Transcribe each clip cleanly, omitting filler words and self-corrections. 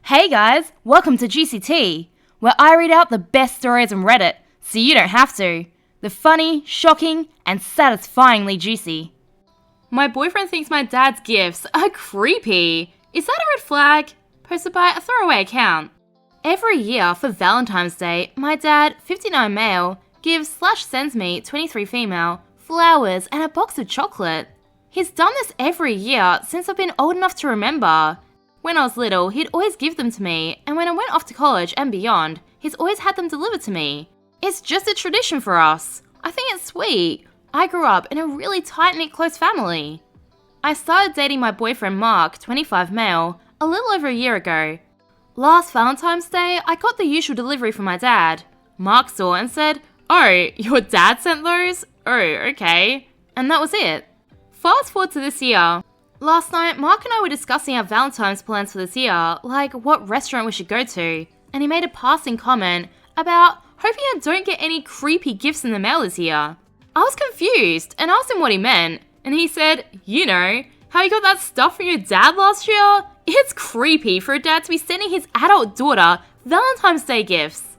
Hey guys, welcome to Juicy Tea, where I read out the best stories on Reddit, so you don't have to. The funny, shocking, and satisfyingly juicy. My boyfriend thinks my dad's gifts are creepy. Is that a red flag? Posted by a throwaway account. Every year for Valentine's Day, my dad, 59 male, gives/sends me, 23 female, flowers and a box of chocolate. He's done this every year since I've been old enough to remember. When I was little, he'd always give them to me, and when I went off to college and beyond, he's always had them delivered to me. It's just a tradition for us. I think it's sweet. I grew up in a really tight-knit close family. I started dating my boyfriend Mark, 25 male, a little over a year ago. Last Valentine's Day, I got the usual delivery from my dad. Mark saw and said, "Oh, your dad sent those? Oh, okay." And that was it. Fast forward to this year. Last night, Mark and I were discussing our Valentine's plans for this year, like what restaurant we should go to, and he made a passing comment about hoping I don't get any creepy gifts in the mail this year. I was confused and asked him what he meant, and he said, "You know, how you got that stuff from your dad last year? It's creepy for a dad to be sending his adult daughter Valentine's Day gifts."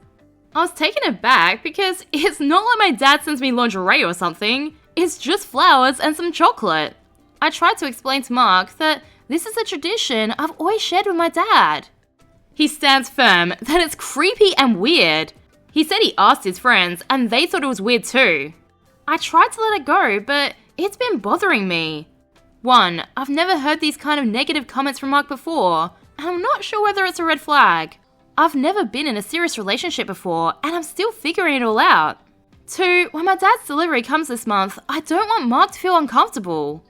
I was taken aback because it's not like my dad sends me lingerie or something, it's just flowers and some chocolate. I tried to explain to Mark that this is a tradition I've always shared with my dad. He stands firm that it's creepy and weird. He said he asked his friends and they thought it was weird too. I tried to let it go, but it's been bothering me. 1. I've never heard these kind of negative comments from Mark before, and I'm not sure whether it's a red flag. I've never been in a serious relationship before, and I'm still figuring it all out. 2. When my dad's delivery comes this month, I don't want Mark to feel uncomfortable.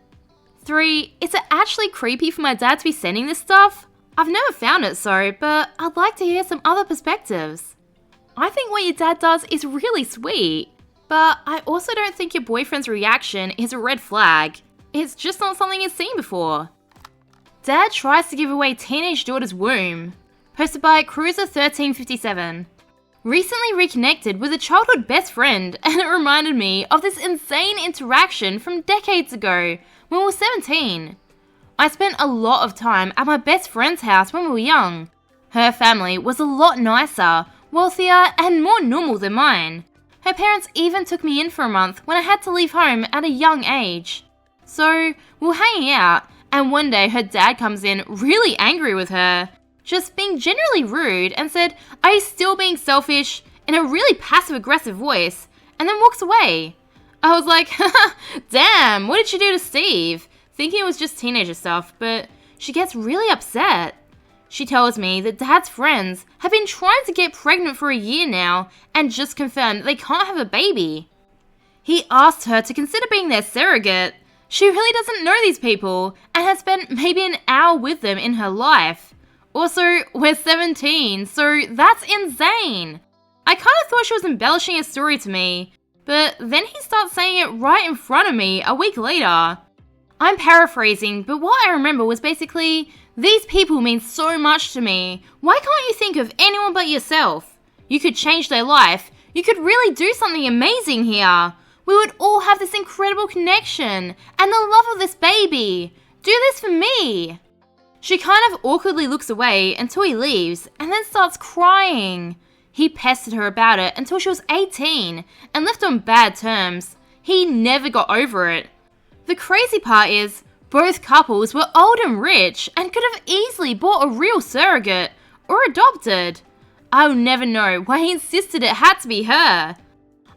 3. Is it actually creepy for my dad to be sending this stuff? I've never found it so, but I'd like to hear some other perspectives. I think what your dad does is really sweet, but I also don't think your boyfriend's reaction is a red flag. It's just not something he's seen before. Dad tries to give away teenage daughter's womb. Posted by Cruiser1357. Recently reconnected with a childhood best friend, and it reminded me of this insane interaction from decades ago when we were 17. I spent a lot of time at my best friend's house when we were young. Her family was a lot nicer, wealthier, and more normal than mine. Her parents even took me in for a month when I had to leave home at a young age. So, we were hanging out, and one day her dad comes in really angry with her, just being generally rude, and said, "Are you still being selfish?" in a really passive-aggressive voice, and then walks away. I was like, damn, what did she do to Steve? Thinking it was just teenager stuff, but she gets really upset. She tells me that Dad's friends have been trying to get pregnant for a year now and just confirmed they can't have a baby. He asked her to consider being their surrogate. She really doesn't know these people and has spent maybe an hour with them in her life. Also, we're 17, so that's insane. I kind of thought she was embellishing a story to me, but then he starts saying it right in front of me a week later. I'm paraphrasing, but what I remember was basically, "These people mean so much to me. Why can't you think of anyone but yourself? You could change their life. You could really do something amazing here. We would all have this incredible connection and the love of this baby. Do this for me." She kind of awkwardly looks away until he leaves and then starts crying. He pestered her about it until she was 18 and left on bad terms. He never got over it. The crazy part is, both couples were old and rich and could have easily bought a real surrogate or adopted. I'll never know why he insisted it had to be her.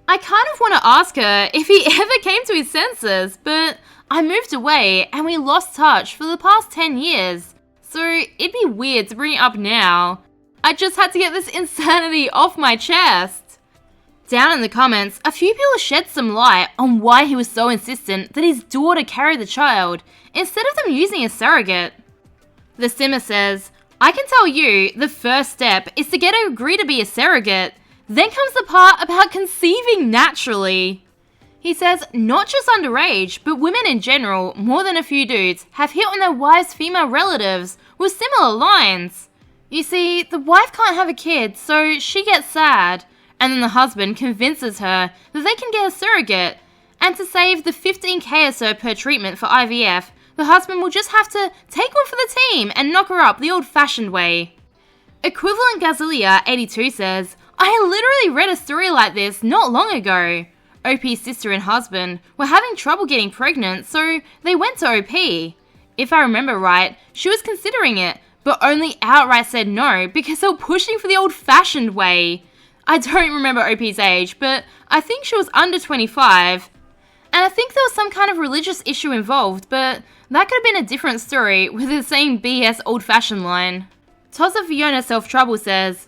I kind of want to ask her if he ever came to his senses, but I moved away and we lost touch for the past 10 years, so it'd be weird to bring it up now. I just had to get this insanity off my chest. Down in the comments, a few people shed some light on why he was so insistent that his daughter carry the child, instead of them using a surrogate. The Simmer says, "I can tell you, the first step is to get her to agree to be a surrogate. Then comes the part about conceiving naturally." He says, not just underage, but women in general, more than a few dudes, have hit on their wives' female relatives with similar lines. You see, the wife can't have a kid, so she gets sad, and then the husband convinces her that they can get a surrogate, and to save the $15,000 or so per treatment for IVF, the husband will just have to take one for the team and knock her up the old-fashioned way. Equivalent Gazilia 82 says, I literally read a story like this not long ago. OP's sister and husband were having trouble getting pregnant, so they went to OP. If I remember right, she was considering it, but only outright said no because they were pushing for the old-fashioned way. I don't remember OP's age, but I think she was under 25. And I think there was some kind of religious issue involved, but that could have been a different story with the same BS old-fashioned line. Tozza Fiona Self-Trouble says,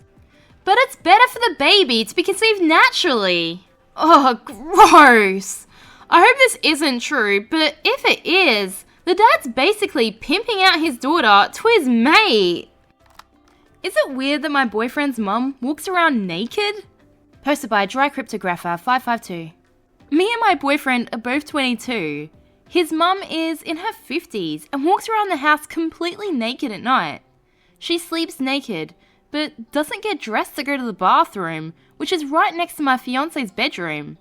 but it's better for the baby to be conceived naturally. Oh, gross. I hope this isn't true, but if it is, the dad's basically pimping out his daughter to his mate. Is it weird that my boyfriend's mum walks around naked? Posted by Dry Cryptographer 552. Me and my boyfriend are both 22. His mum is in her 50s and walks around the house completely naked at night. She sleeps naked, but doesn't get dressed to go to the bathroom, which is right next to my fiance's bedroom.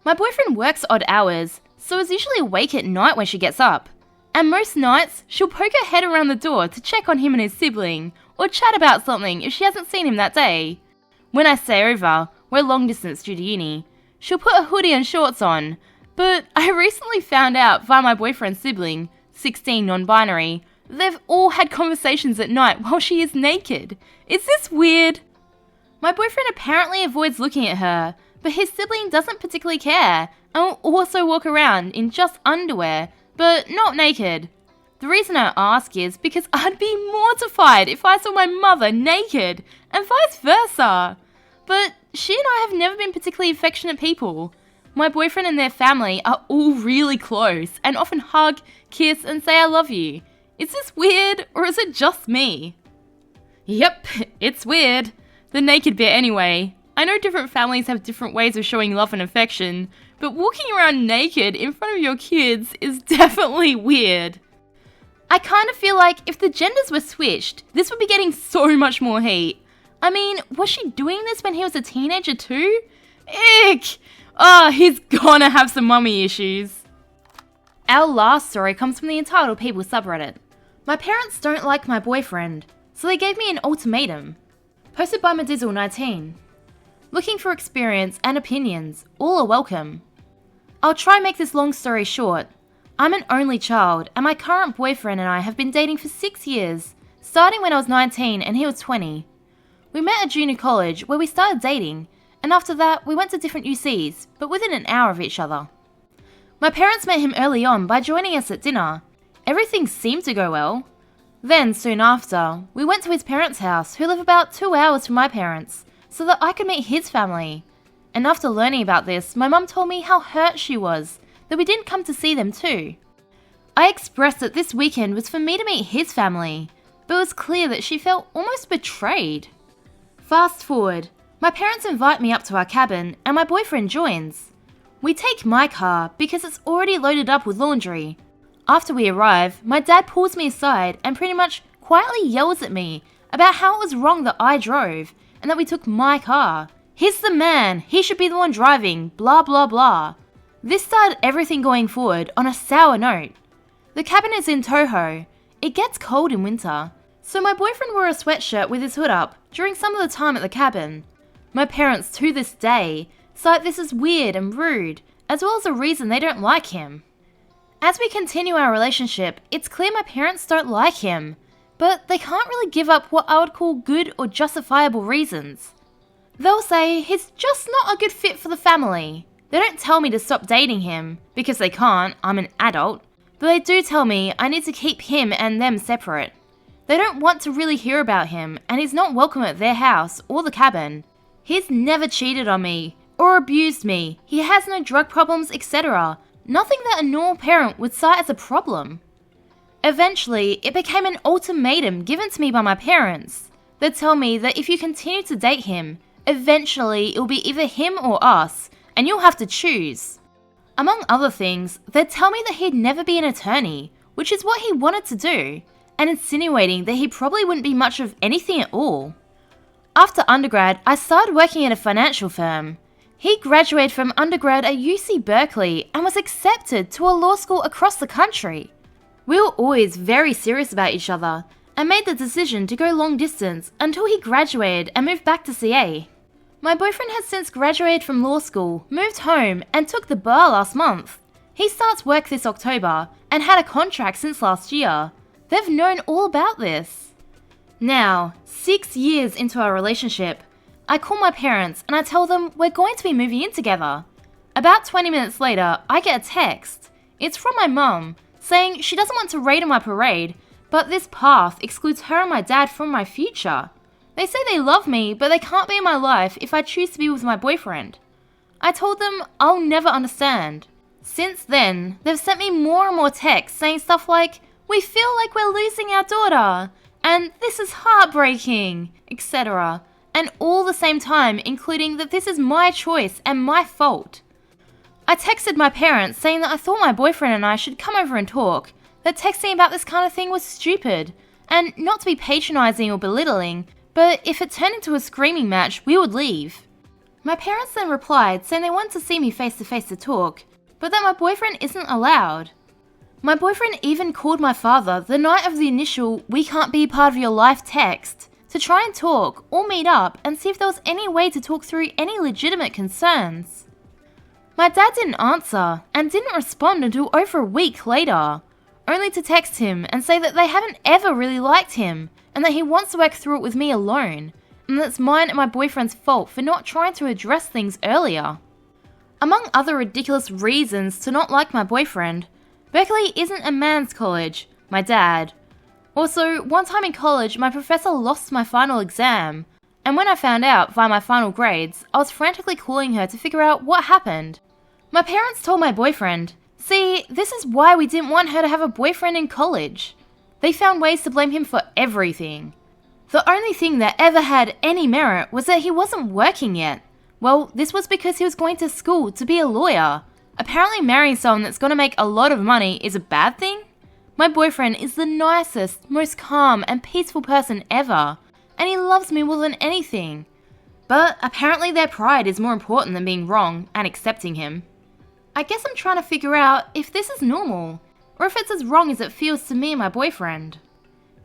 My boyfriend works odd hours, so is usually awake at night when she gets up. And most nights, she'll poke her head around the door to check on him and his sibling, or chat about something if she hasn't seen him that day. When I stay over, we're long distance due to uni, she'll put a hoodie and shorts on, but I recently found out via my boyfriend's sibling, 16 non-binary, they've all had conversations at night while she is naked. Is this weird? My boyfriend apparently avoids looking at her, but his sibling doesn't particularly care and will also walk around in just underwear, but not naked. The reason I ask is because I'd be mortified if I saw my mother naked, and vice versa. But she and I have never been particularly affectionate people. My boyfriend and their family are all really close and often hug, kiss, and say I love you. Is this weird, or is it just me? Yep, it's weird. The naked bit anyway. I know different families have different ways of showing love and affection, but walking around naked in front of your kids is definitely weird. I kind of feel like if the genders were switched, this would be getting so much more heat. I mean, was she doing this when he was a teenager too? Ick! Oh, he's gonna have some mummy issues. Our last story comes from the Entitled People subreddit. My parents don't like my boyfriend, so they gave me an ultimatum. Posted by Medizzle19. Looking for experience and opinions, all are welcome. I'll try and make this long story short. I'm an only child, and my current boyfriend and I have been dating for 6 years, starting when I was 19 and he was 20. We met at junior college where we started dating, and after that we went to different UCs, but within an hour of each other. My parents met him early on by joining us at dinner. Everything seemed to go well. Then, soon after, we went to his parents' house, who live about 2 hours from my parents, so that I could meet his family. And after learning about this, my mum told me how hurt she was that we didn't come to see them too. I expressed that this weekend was for me to meet his family, but it was clear that she felt almost betrayed. Fast forward, my parents invite me up to our cabin and my boyfriend joins. We take my car because it's already loaded up with laundry. After we arrive, my dad pulls me aside and pretty much quietly yells at me about how it was wrong that I drove and that we took my car. He's the man, he should be the one driving, blah blah blah. This started everything going forward on a sour note. The cabin is in Toho. It gets cold in winter, so my boyfriend wore a sweatshirt with his hood up during some of the time at the cabin. My parents to this day cite this as weird and rude, as well as a reason they don't like him. As we continue our relationship, it's clear my parents don't like him, but they can't really give up what I would call good or justifiable reasons. They'll say he's just not a good fit for the family. They don't tell me to stop dating him, because they can't, I'm an adult, but they do tell me I need to keep him and them separate. They don't want to really hear about him, and he's not welcome at their house or the cabin. He's never cheated on me, or abused me, he has no drug problems, etc. Nothing that a normal parent would cite as a problem. Eventually, it became an ultimatum given to me by my parents. They tell me that if you continue to date him, eventually it'll be either him or us, and you'll have to choose. Among other things, they tell me that he'd never be an attorney, which is what he wanted to do, and insinuating that he probably wouldn't be much of anything at all. After undergrad, I started working at a financial firm. He graduated from undergrad at UC Berkeley and was accepted to a law school across the country. We were always very serious about each other, and made the decision to go long distance until he graduated and moved back to CA. My boyfriend has since graduated from law school, moved home, and took the bar last month. He starts work this October and had a contract since last year. They've known all about this. Now, 6 years into our relationship, I call my parents and I tell them we're going to be moving in together. About 20 minutes later, I get a text. It's from my mum, saying she doesn't want to raid on my parade, but this path excludes her and my dad from my future. They say they love me, but they can't be in my life if I choose to be with my boyfriend. I told them I'll never understand. Since then, they've sent me more and more texts saying stuff like, "We feel like we're losing our daughter," and "This is heartbreaking," etc. And all the same time including that this is my choice and my fault. I texted my parents saying that I thought my boyfriend and I should come over and talk, that texting about this kind of thing was stupid, and not to be patronising or belittling, but if it turned into a screaming match, we would leave. My parents then replied saying they wanted to see me face to face to talk, but that my boyfriend isn't allowed. My boyfriend even called my father the night of the initial "we can't be part of your life" text to try and talk or meet up and see if there was any way to talk through any legitimate concerns. My dad didn't answer and didn't respond until over a week later, only to text him and say that they haven't ever really liked him and that he wants to work through it with me alone, and that it's mine and my boyfriend's fault for not trying to address things earlier. Among other ridiculous reasons to not like my boyfriend, Berkeley isn't a man's college, my dad. Also, one time in college, my professor lost my final exam, and when I found out via my final grades, I was frantically calling her to figure out what happened. My parents told my boyfriend, "See, this is why we didn't want her to have a boyfriend in college." They found ways to blame him for everything. The only thing that ever had any merit was that he wasn't working yet. Well, this was because he was going to school to be a lawyer. Apparently marrying someone that's going to make a lot of money is a bad thing? My boyfriend is the nicest, most calm and peaceful person ever, and he loves me more than anything. But apparently their pride is more important than being wrong and accepting him. I guess I'm trying to figure out if this is normal, or if it's as wrong as it feels to me and my boyfriend.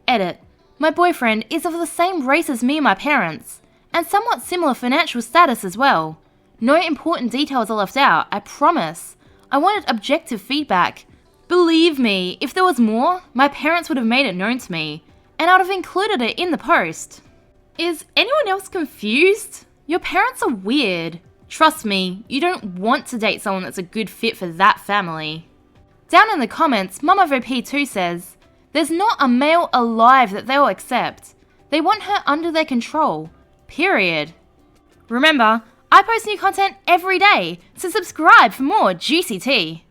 Edit. My boyfriend is of the same race as me and my parents, and somewhat similar financial status as well. No important details are left out, I promise. I wanted objective feedback. Believe me, if there was more, my parents would have made it known to me, and I would have included it in the post. Is anyone else confused? Your parents are weird. Trust me, you don't want to date someone that's a good fit for that family. Down in the comments, MumOverP2 says, "There's not a male alive that they'll accept. They want her under their control. Period." Remember, I post new content every day, so subscribe for more juicy tea.